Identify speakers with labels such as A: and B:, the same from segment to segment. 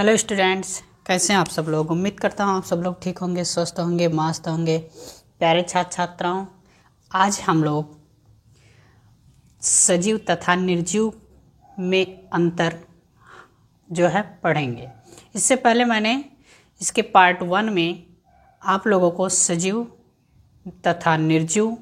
A: Hello students, कैसे हैं आप सब लोग। उम्मीद करता हूँ आप सब लोग ठीक होंगे, स्वस्थ होंगे, मस्त होंगे। प्यारे छात्र छात्राओं, आज हम लोग सजीव तथा निर्जीव में अंतर जो है पढ़ेंगे। इससे पहले मैंने इसके पार्ट 1 में आप लोगों को सजीव तथा निर्जीव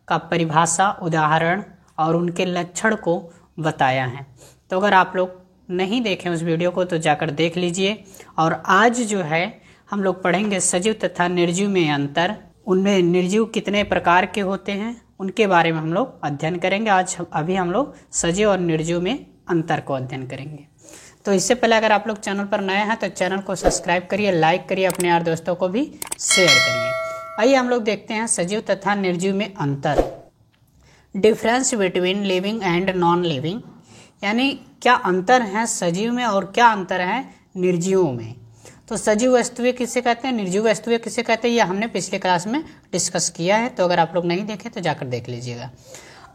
A: का परिभाषा, उदाहरण और उनके लक्षण को बताया है। तो अगर आप लोग नहीं देखें उस वीडियो को तो जाकर देख लीजिए। और आज जो है हम लोग पढ़ेंगे सजीव तथा निर्जीव में अंतर, उनमें निर्जीव कितने प्रकार के होते हैं उनके बारे में हम लोग अध्ययन करेंगे। अभी हम लोग सजीव और निर्जीव में अंतर को अध्ययन करेंगे। तो इससे पहले अगर आप लोग चैनल पर नए हैं तो चैनल को सब्सक्राइब करिए, लाइक करिए, अपने यार दोस्तों को भी शेयर करिए। आइए हम लोग देखते हैं सजीव तथा निर्जीव में अंतर। Difference between living and non living, यानी क्या अंतर है सजीव में और क्या अंतर है निर्जीवों में। तो सजीव वस्तुएं किसे कहते हैं, निर्जीव वस्तुएं किसे कहते हैं, यह हमने पिछले क्लास में डिस्कस किया है। तो अगर आप लोग नहीं देखे तो जाकर देख लीजिएगा।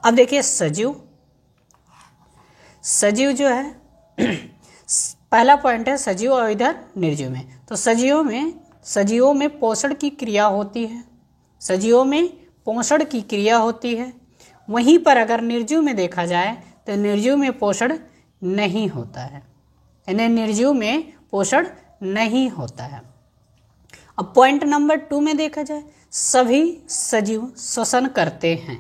A: अब देखिए सजीव जो है पहला पॉइंट है सजीव और इधर निर्जीव में। तो सजीवों में पोषण की क्रिया होती है, सजीवों में पोषण की क्रिया होती है। वहीं पर अगर निर्जीव में देखा जाए तो निर्जीव में पोषण नहीं होता है, यानी निर्जीव में पोषण नहीं होता है। अब पॉइंट नंबर 2 में देखा जाए, सभी सजीव श्वसन करते हैं,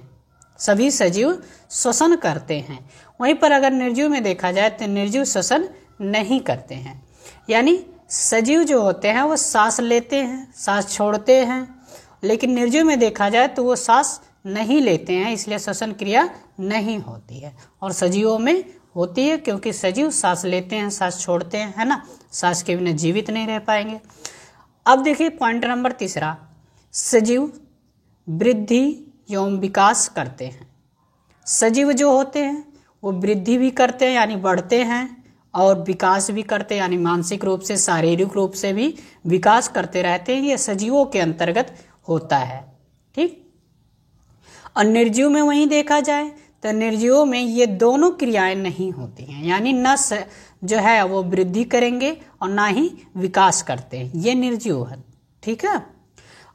A: सभी सजीव श्वसन करते हैं। वहीं पर अगर निर्जीव में देखा जाए तो निर्जीव श्वसन नहीं करते हैं, यानी सजीव जो होते हैं वो सांस लेते हैं, सांस छोड़ते हैं, लेकिन निर्जीव में देखा जाए तो वो सांस नहीं लेते हैं, इसलिए श्वसन क्रिया नहीं होती है। और सजीवों में होती है क्योंकि सजीव सांस लेते हैं, सांस छोड़ते हैं, है ना। सांस के बिना जीवित नहीं रह पाएंगे। अब देखिए पॉइंट नंबर 3, सजीव वृद्धि एवं विकास करते हैं। सजीव जो होते हैं वो वृद्धि भी करते हैं यानी बढ़ते हैं, और विकास भी करते हैं यानी मानसिक रूप से, शारीरिक रूप से भी विकास करते रहते हैं। ये सजीवों के अंतर्गत होता है, ठीक। और निर्जीव में वहीं देखा जाए तो निर्जीवों में ये दोनों क्रियाएं नहीं होती हैं, यानी न जो है वो वृद्धि करेंगे और ना ही विकास करते हैं, ये निर्जीव है, ठीक है।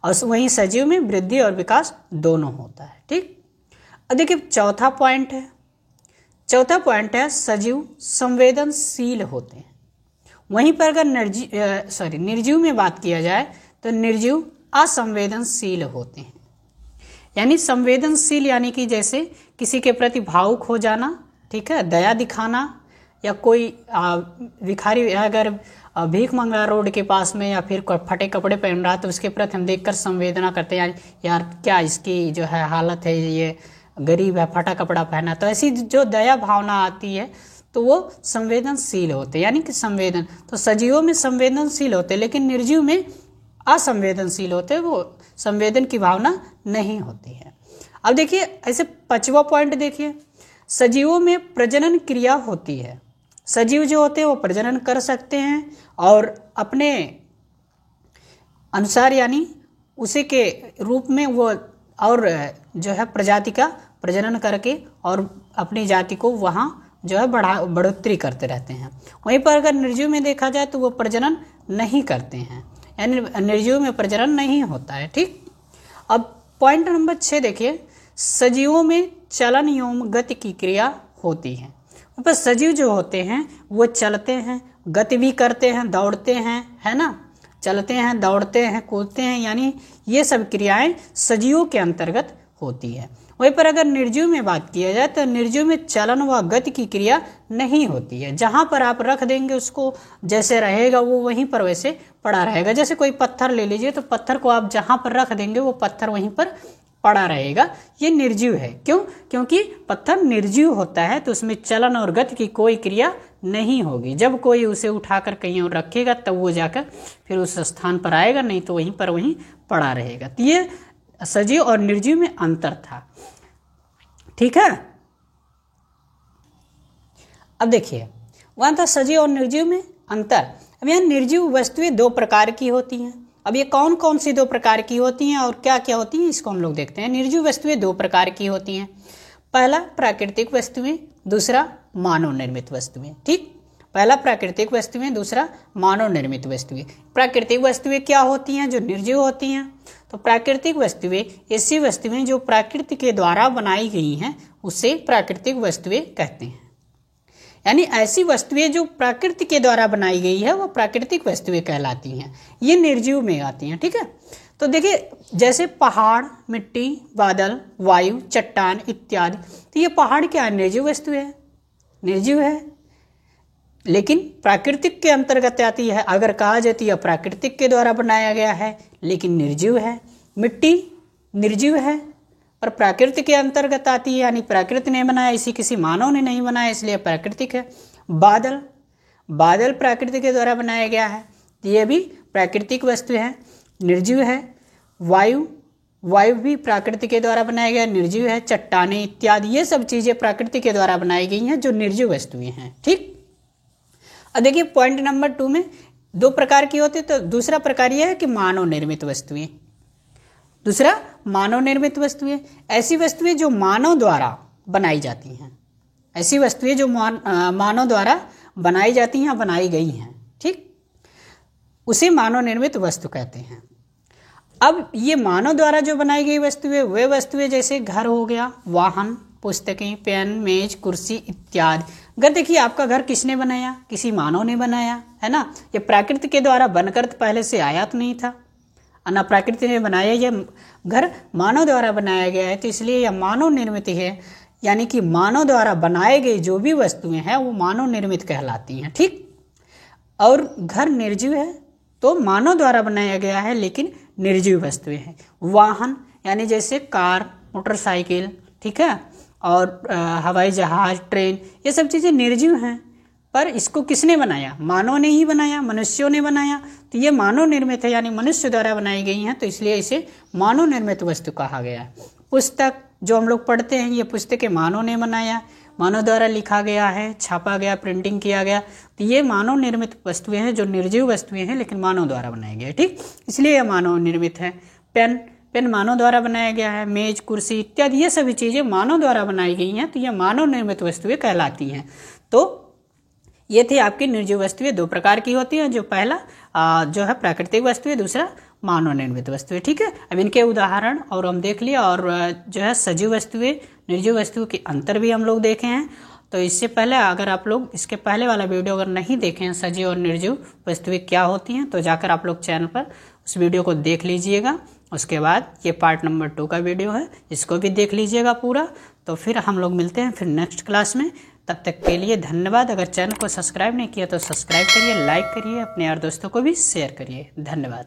A: और वहीं सजीव में वृद्धि और विकास दोनों होता है, ठीक। अब देखिए चौथा पॉइंट है सजीव संवेदनशील होते हैं। वहीं पर अगर निर्जीव में बात किया जाए तो निर्जीव असंवेदनशील होते हैं। यानी संवेदनशील यानी कि जैसे किसी के प्रति भावुक हो जाना, ठीक है, दया दिखाना, या कोई भिखारी अगर भीख मांग रहा रोड के पास में या फिर फटे कपड़े पहन रहा तो उसके प्रति हम देखकर संवेदना करते हैं, यार क्या इसकी जो है हालत है, ये गरीब है, फटा कपड़ा पहना। तो ऐसी जो दया भावना आती है तो वो संवेदनशील होते हैं, यानी कि तो सजीवों में संवेदनशील होते लेकिन निर्जीव में असंवेदनशील होते, वो संवेदन की भावना नहीं होती है। अब देखिए ऐसे 5वां पॉइंट देखिए, सजीवों में प्रजनन क्रिया होती है। सजीव जो होते हैं वो प्रजनन कर सकते हैं और अपने अनुसार यानी उसी के रूप में वो और जो है प्रजाति का प्रजनन करके और अपनी जाति को वहाँ जो है बढ़ोतरी करते रहते हैं। वहीं पर अगर निर्जीव में देखा जाए तो वो प्रजनन नहीं करते हैं, यानी निर्जीव में प्रजनन नहीं होता है, ठीक। अब पॉइंट नंबर 6 देखिए, सजीवों में चलन एवं गति की क्रिया होती है। पर सजीव जो होते हैं वो चलते हैं, गति भी करते हैं, दौड़ते हैं, है ना, चलते हैं, दौड़ते हैं, कूदते हैं, यानी ये सब क्रियाएं सजीवों के अंतर्गत होती है। वहीं पर अगर निर्जीव में बात किया जाए तो निर्जीव में चलन व गति की क्रिया नहीं होती है। जहां पर आप रख देंगे उसको जैसे रहेगा वो वहीं पर वैसे पड़ा रहेगा। जैसे कोई पत्थर ले लीजिए तो पत्थर को आप जहां पर रख देंगे वो पत्थर वहीं पर पड़ा रहेगा, ये निर्जीव है। क्यों? क्योंकि पत्थर निर्जीव होता है तो उसमें चलन और गति की कोई क्रिया नहीं होगी। जब कोई उसे उठाकर कहीं और रखेगा तब वो जाकर फिर उस स्थान पर आएगा, नहीं तो वहीं पर वहीं पड़ा रहेगा। तो ये सजीव और निर्जीव में अंतर था, ठीक है। अब देखिए वहां था सजीव और निर्जीव में अंतर। अब यहाँ निर्जीव वस्तुएं 2 प्रकार की होती हैं। अब ये कौन कौन सी 2 प्रकार की होती हैं और क्या क्या होती हैं इसको हम लोग देखते हैं। निर्जीव वस्तुएं 2 प्रकार की होती हैं। पहला प्राकृतिक वस्तुएं, दूसरा मानव निर्मित वस्तुएं, ठीक। पहला प्राकृतिक वस्तुएं, दूसरा मानव निर्मित वस्तुएं। प्राकृतिक वस्तुएं क्या होती हैं? जो निर्जीव होती हैं। तो प्राकृतिक वस्तुएं ऐसी वस्तुएं जो प्रकृति के द्वारा बनाई गई हैं, उसे प्राकृतिक वस्तुएं कहते हैं। यानी ऐसी वस्तुएं जो प्रकृति के द्वारा बनाई गई है वो प्राकृतिक वस्तुएं कहलाती हैं। ये निर्जीव में आती हैं। ठीक है, तो देखिए जैसे पहाड़, मिट्टी, बादल, वायु, चट्टान इत्यादि। तो ये पहाड़ क्या है? निर्जीव वस्तु है, निर्जीव है, लेकिन प्राकृतिक के अंतर्गत आती है। अगर कहा जाती है प्राकृतिक के द्वारा बनाया गया है लेकिन निर्जीव है। मिट्टी निर्जीव है पर प्रकृति के अंतर्गत आती है, यानी प्रकृति ने बनाया, इसी किसी मानव ने नहीं बनाया, इसलिए प्राकृतिक है। बादल, बादल प्रकृति के द्वारा बनाया गया है, तो ये भी प्राकृतिक वस्तु है, निर्जीव है। वायु, वायु भी प्रकृति के द्वारा बनाया गया, निर्जीव है। चट्टानें इत्यादि ये सब चीजें प्रकृति के द्वारा बनाई गई हैं जो निर्जीव वस्तुएं हैं। ठीक, अब देखिए पॉइंट नंबर 2 में 2 प्रकार की होती है। तो दूसरा प्रकार यह है कि मानव निर्मित वस्तुएं। दूसरा मानव निर्मित वस्तुएं, ऐसी वस्तुएं जो मानव द्वारा बनाई जाती हैं, ऐसी वस्तुएं जो मानव द्वारा बनाई जाती हैं, बनाई गई हैं। ठीक, उसे मानव निर्मित वस्तु कहते हैं। अब ये मानव द्वारा जो बनाई गई वस्तुएं, वे वस्तुएं जैसे घर हो गया, वाहन, पुस्तकें, पेन, मेज, कुर्सी इत्यादि। अगर देखिए आपका घर किसने बनाया? किसी मानव ने बनाया, है ना। ये प्रकृति के द्वारा बनकर तो पहले से आया तो नहीं था, ना प्रकृति ने बनाया। यह घर मानव द्वारा बनाया गया है, तो इसलिए यह मानव निर्मित है। यानी कि मानव द्वारा बनाए गए जो भी वस्तुएं हैं वो मानव निर्मित कहलाती हैं। ठीक, और घर निर्जीव है, तो मानव द्वारा बनाया गया है लेकिन निर्जीव वस्तुएं हैं। वाहन यानी जैसे कार, मोटरसाइकिल, ठीक है, और हवाई जहाज, ट्रेन, ये सब चीज़ें निर्जीव हैं, पर इसको किसने बनाया? मानव ने ही बनाया, मनुष्यों ने बनाया। तो ये मानव निर्मित है, यानी मनुष्य द्वारा बनाई गई हैं, तो इसलिए इसे मानव निर्मित वस्तु कहा गया है। पुस्तक जो हम लोग पढ़ते हैं, ये पुस्तकें मानव ने बनाया, मानव द्वारा लिखा गया है, छापा गया, प्रिंटिंग किया गया, तो ये मानव निर्मित वस्तुएं हैं जो निर्जीव वस्तुएं हैं लेकिन मानव द्वारा बनाई गई है। ठीक, इसलिए यह मानव निर्मित है। पेन, पेन मानव द्वारा बनाया गया है। मेज, कुर्सी इत्यादि ये सभी चीज़ें मानव द्वारा बनाई गई हैं, तो ये मानव निर्मित वस्तुएं कहलाती हैं। तो ये थी आपकी निर्जीव वस्तुएं। 2 प्रकार की होती हैं, जो पहला जो है प्राकृतिक वस्तुएं, दूसरा मानव निर्मित वस्तुएं। ठीक है, अब इनके उदाहरण और हम देख लिया, और जो है सजीव वस्तुएं, निर्जीव वस्तुओं के अंतर भी हम लोग देखे हैं। तो इससे पहले अगर आप लोग इसके पहले वाला वीडियो अगर नहीं देखे हैं, सजीव और निर्जीव वस्तुएं क्या होती हैं, तो जाकर आप लोग चैनल पर उस वीडियो को देख लीजिएगा। उसके बाद ये पार्ट नंबर 2 का वीडियो है, इसको भी देख लीजिएगा पूरा। तो फिर हम लोग मिलते हैं फिर नेक्स्ट क्लास में। तब तक के लिए धन्यवाद। अगर चैनल को सब्सक्राइब नहीं किया तो सब्सक्राइब करिए, लाइक करिए, अपने यार दोस्तों को भी शेयर करिए। धन्यवाद।